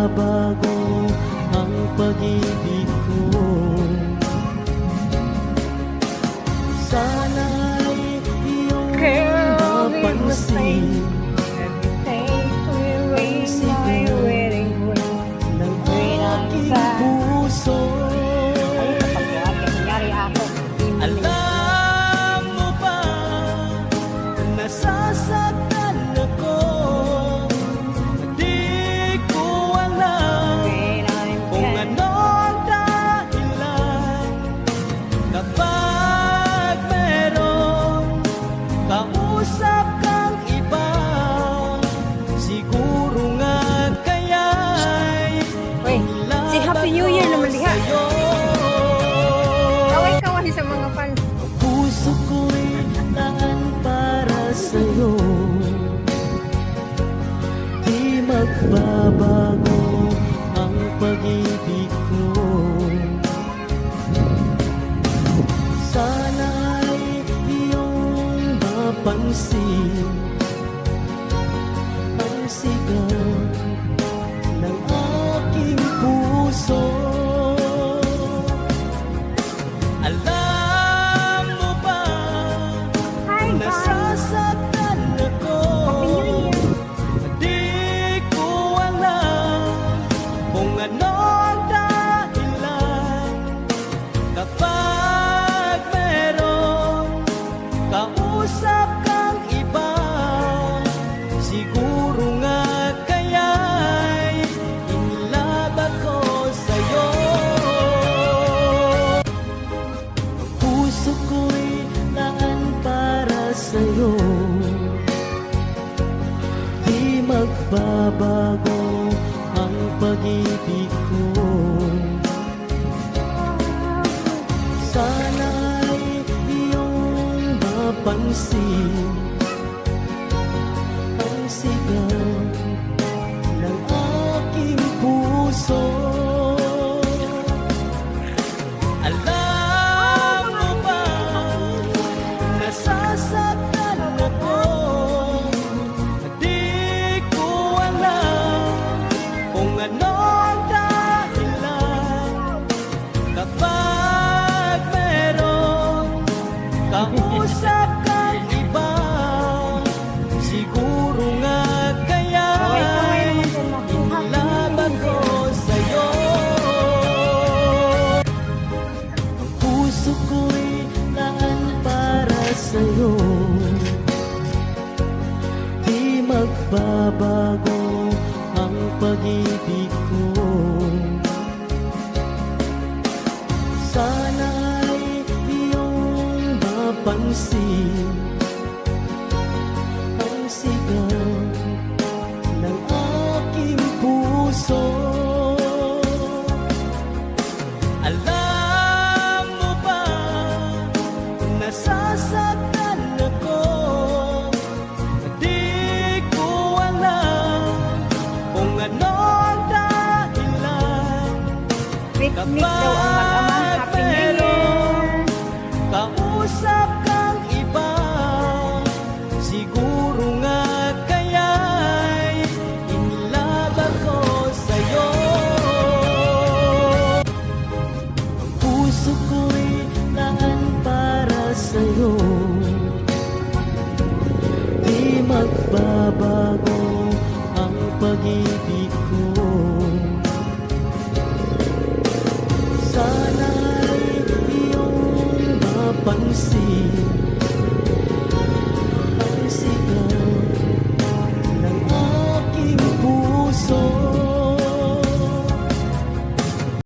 magbabago ang pag-ibig ko. Sana'y iyong mapansin ng aking puso. Alam mo ba, nasasaktan ako. Di ko alam kung ano ang dahilan. Kapag meron kausap kang iba, siguro nga kaya'y Si Happy New Year naman diha. Kaway-kaway sa mga fans. Puso ko'y laan para sa'yo. Di magbabago ang pag-ibig ko. Sana'y iyong mapansin ang sigaw ng aking puso. Alam mo ba, Hi guys! nasasaktan ako. Happy New Year! Di ko alam kung ano ang dahilan. Kapag meron kausap kang iba, siguro nga kaya'y in love ako sa'yo. Ang puso ko'y laan para sa'yo. Di magbabago ang pag-ibig ko. Sana'y iyong mapansin ang sigaw ng aking puso. Alam mo ba, nasasaktan ako. Di ko alam kung ano ang dahilan. Kapag meron kausap kang iba, siguro nga kaya'y in love ako sa'yo. Ang puso ko'y laan para sa'yo. Di magbabago ang pag-ibig ko. Sana'y iyong mapansin ang sigaw ng aking puso. Alam mo ba, nasasaktan ako. Di ko alam kung ano ang dahilan. Picnic daw ang mag-ama. Happy New Year! Kausap kang iba, siguro nga kaya'y in love ako sa'yo. Ang puso ko'y laan para sa'yo. Di magbabago ang pag-ibig ko. Sana'y iyong mapansin